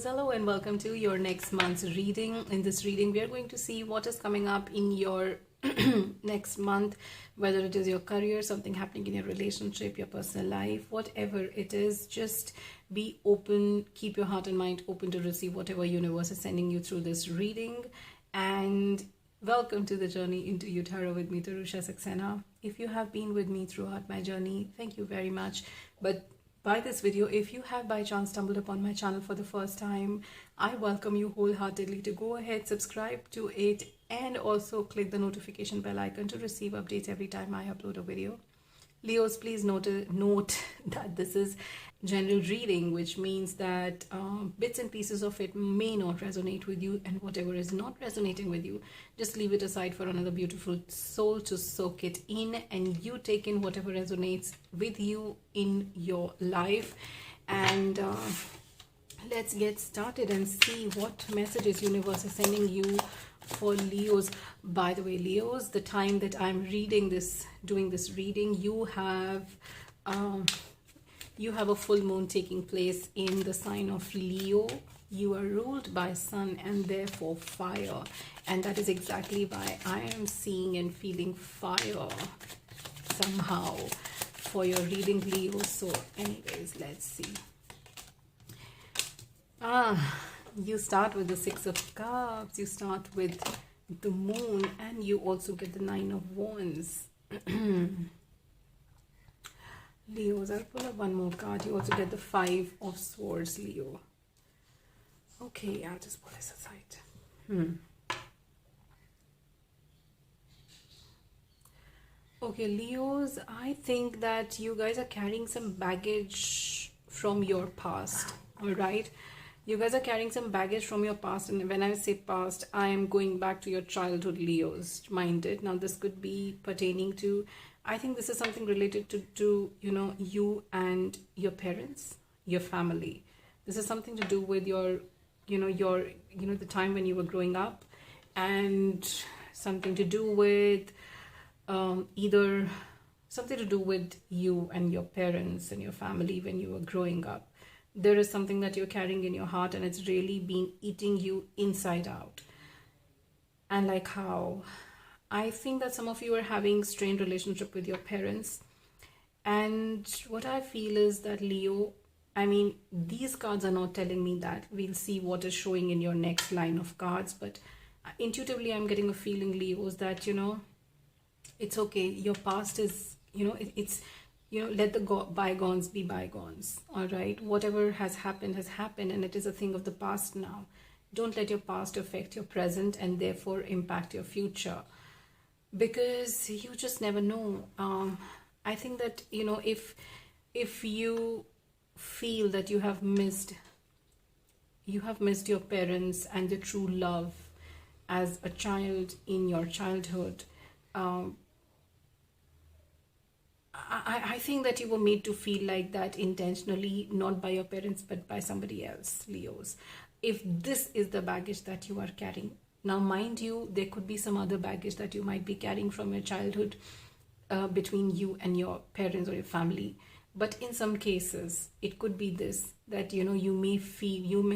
hello, and welcome to your next month's reading. In this reading, we are going to see what is coming up in your next month, whether it is your career, something happening in your relationship, your personal life, whatever it is. Just be open, keep your heart and mind open to receive whatever universe is sending you through this reading. And welcome to the journey into you tarot with me, Tarusha Saxena. If you have been with me throughout my journey, thank you very much. But by this video, if you have by chance stumbled upon my channel for the first time, I welcome you wholeheartedly to go ahead, subscribe to it, and also click the notification bell icon to receive updates every time I upload a video. Leos, please note that this is general reading, which means that bits and pieces of it may not resonate with you, and whatever is not resonating with you, just leave it aside for another beautiful soul to soak it in, and you take in whatever resonates with you in your life. And let's get started and see what messages universe is sending you for Leos. By the way, Leos, the time that I'm doing this reading, you have a full moon taking place in the sign of Leo. You are ruled by sun and therefore fire, and that is exactly why I am seeing and feeling fire somehow for your reading, Leo. So anyways, let's see. You start with the Six of Cups, you start with the moon, and you also get the Nine of Wands. Leos, I'll pull up one more card. You also get the Five of Swords, Leo. Okay, I'll just pull this aside. Okay, Leos, I think that you guys are carrying some baggage from your past, all right? You guys are carrying some baggage from your past, and when I say past, I am going back to your childhood, Leos, mind it. Now, this could be pertaining to, I think this is something related to you and your parents, your family. This is something to do with your the time when you were growing up, and something to do with either something to do with you and your parents and your family when you were growing up. There is something that you're carrying in your heart, and it's really been eating you inside out. And like how I think that some of you are having strained relationship with your parents. And what I feel is that, Leo, I mean, these cards are not telling me that. We'll see what is showing in your next line of cards. But intuitively, I'm getting a feeling, Leos, that, it's okay. Your past is, it's let the bygones be bygones, all right? Whatever has happened, and it is a thing of the past now. Don't let your past affect your present and therefore impact your future, because you just never know. I think that, if you feel that you have missed your parents and the true love as a child in your childhood, I think that you were made to feel like that intentionally, not by your parents, but by somebody else, Leos. If this is the baggage that you are carrying. Now, mind you, there could be some other baggage that you might be carrying from your childhood between you and your parents or your family. But in some cases, it could be this, that, you may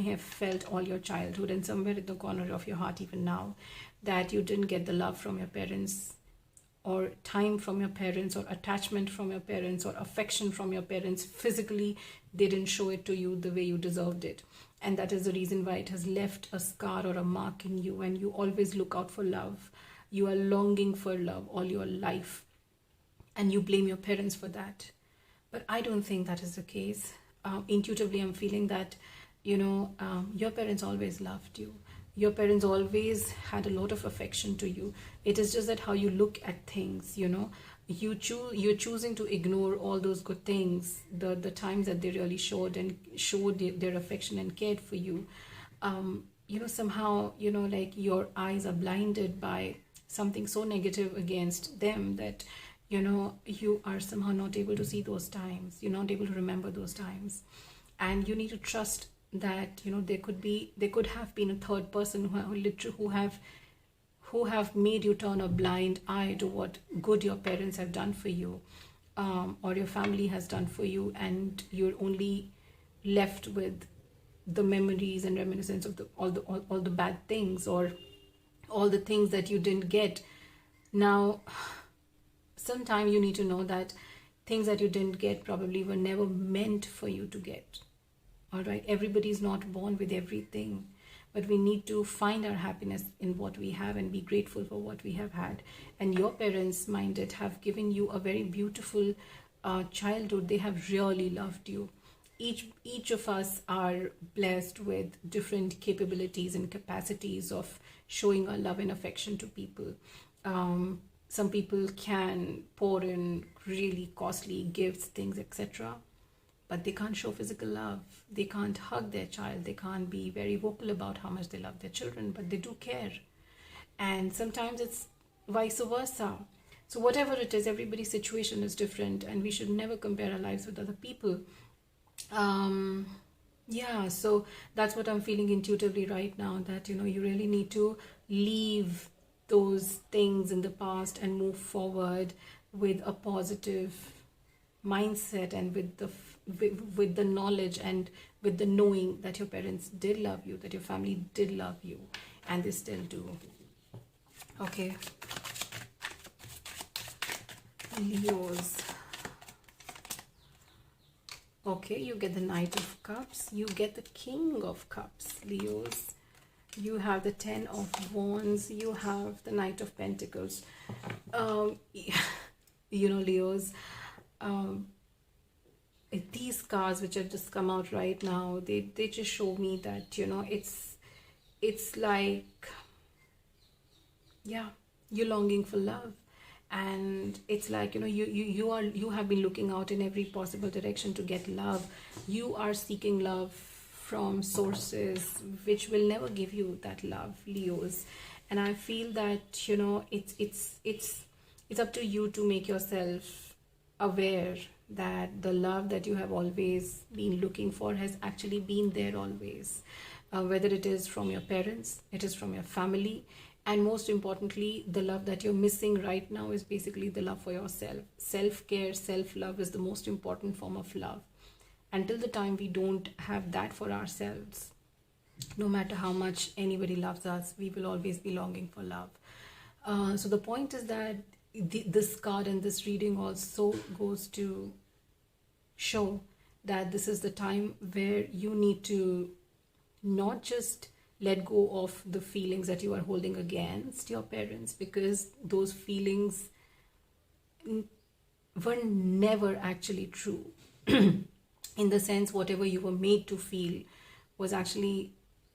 have felt all your childhood, and somewhere in the corner of your heart even now, that you didn't get the love from your parents, or time from your parents, or attachment from your parents, or affection from your parents. Physically, they didn't show it to you the way you deserved it. And that is the reason why it has left a scar or a mark in you, and you always look out for love. You are longing for love all your life, and you blame your parents for that. But I don't think that is the case. Intuitively, I'm feeling that, your parents always loved you. Your parents always had a lot of affection to you. It is just that how you look at things, you're choosing to ignore all those good things, the times that they really showed their affection and cared for you. Somehow, like your eyes are blinded by something so negative against them that, you are somehow not able to see those times. You're not able to remember those times. And you need to trust that, there could have been a third person who have made you turn a blind eye to what good your parents have done for you, or your family has done for you, and you're only left with the memories and reminiscence of all the bad things, or all the things that you didn't get. Now, sometimes you need to know that things that you didn't get probably were never meant for you to get. All right, everybody's not born with everything, but we need to find our happiness in what we have and be grateful for what we have had. And your parents, minded, have given you a very beautiful childhood. They have really loved you. Each of us are blessed with different capabilities and capacities of showing our love and affection to people. Some people can pour in really costly gifts, things, etc., but they can't show physical love. They can't hug their child. They can't be very vocal about how much they love their children, but they do care. And sometimes it's vice versa. So whatever it is, everybody's situation is different, and we should never compare our lives with other people. Yeah, so that's what I'm feeling intuitively right now, that you really need to leave those things in the past and move forward with a positive mindset, and with the knowledge and with the knowing that your parents did love you, that your family did love you, and they still do. Okay, Leos. Okay, you get the Knight of Cups, you get the King of Cups, Leos. You have the 10 of Wands, you have the Knight of Pentacles. Leos, these cards which have just come out right now, they just show me that it's like, yeah, you're longing for love. And it's like, you have been looking out in every possible direction to get love. You are seeking love from sources which will never give you that love, Leos. And I feel that it's up to you to make yourself aware that the love that you have always been looking for has actually been there always, whether it is from your parents, it is from your family. And most importantly, the love that you're missing right now is basically the love for yourself. Self-care, self-love is the most important form of love. Until the time we don't have that for ourselves, no matter how much anybody loves us, we will always be longing for love. So the point is that this card and this reading also goes to show that this is the time where you need to not just let go of the feelings that you are holding against your parents, because those feelings were never actually true. In the sense, whatever you were made to feel was actually,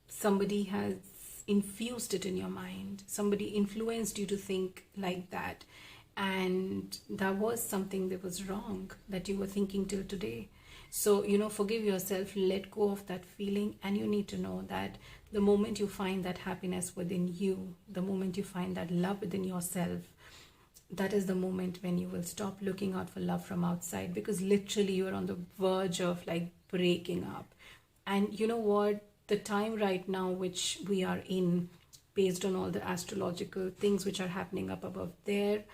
somebody has infused it in your mind. Somebody influenced you to think like that. And that was something that was wrong that you were thinking till today. So, forgive yourself, let go of that feeling. And you need to know that the moment you find that happiness within you, the moment you find that love within yourself, that is the moment when you will stop looking out for love from outside, because literally you're on the verge of like breaking up. And you know what? The time right now which we are in, based on all the astrological things which are happening up above there,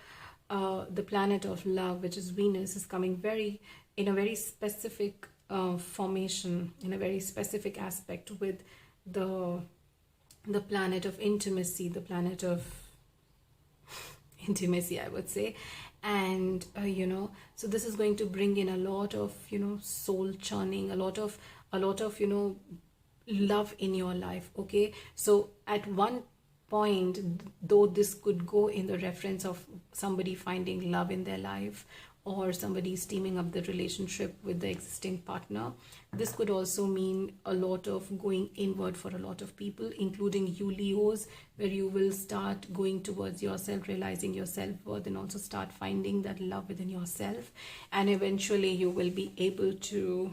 the planet of love, which is Venus, is coming in a very specific formation, in a very specific aspect, with the planet of intimacy, the planet of intimacy, I would say. And so this is going to bring in a lot of soul churning, a lot of love in your life. Okay, so at one point, though this could go in the reference of somebody finding love in their life, or somebody steaming up the relationship with the existing partner, this could also mean a lot of going inward for a lot of people, including you, Leos, where you will start going towards yourself, realizing your self-worth, and also start finding that love within yourself. And eventually you will be able to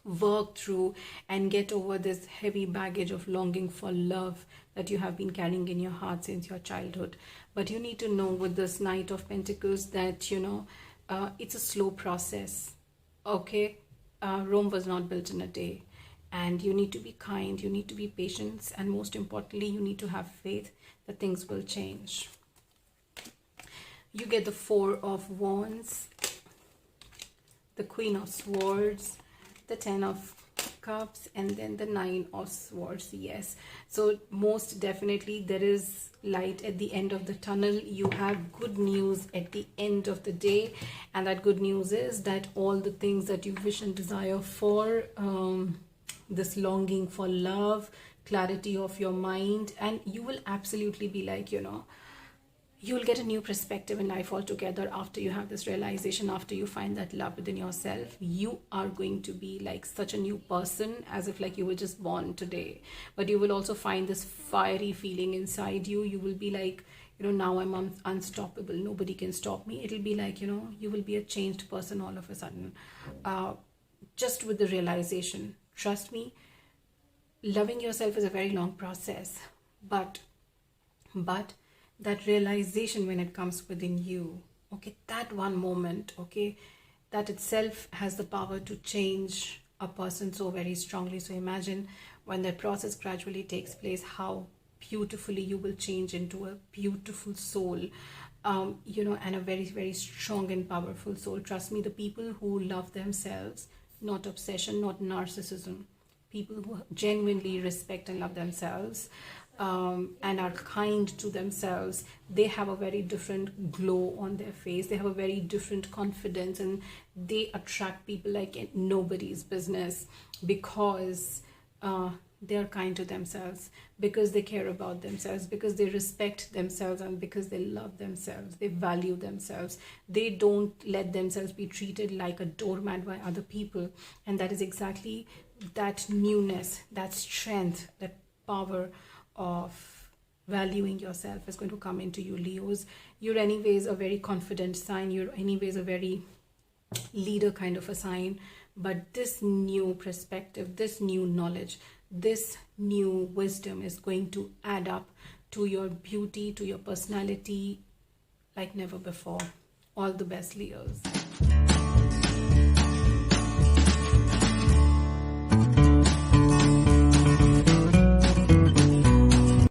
work through and get over this heavy baggage of longing for love that you have been carrying in your heart since your childhood. But you need to know, with this Knight of Pentacles, that it's a slow process. Okay, Rome was not built in a day, and you need to be kind, you need to be patient, and most importantly, you need to have faith that things will change. You get the Four of Wands, the Queen of Swords, the Ten of Cups, and then the Nine of Swords. Yes, so most definitely there is light at the end of the tunnel. You have good news at the end of the day, and that good news is that all the things that you wish and desire for, this longing for love, clarity of your mind, and you will absolutely be like, you'll get a new perspective in life altogether after you have this realization, after you find that love within yourself. You are going to be like such a new person, as if like you were just born today. But you will also find this fiery feeling inside you. You will be like, now I'm unstoppable, nobody can stop me. It'll be like, you will be a changed person all of a sudden, just with the realization. Trust me, loving yourself is a very long process, but that realization, when it comes within you, okay, that one moment, okay, that itself has the power to change a person so very strongly. So imagine when that process gradually takes place, how beautifully you will change into a beautiful soul, and a very, very strong and powerful soul. Trust me, the people who love themselves, not obsession, not narcissism, people who genuinely respect and love themselves, and are kind to themselves, they have a very different glow on their face. They have a very different confidence, and they attract people like nobody's business, because they are kind to themselves, because they care about themselves, because they respect themselves, and because they love themselves. They value themselves. They don't let themselves be treated like a doormat by other people. And that is exactly that newness, that strength, that power of valuing yourself is going to come into you, Leos. You're anyways a very confident sign. You're anyways a very leader kind of a sign. But this new perspective, this new knowledge, this new wisdom is going to add up to your beauty, to your personality like never before. All the best, Leos.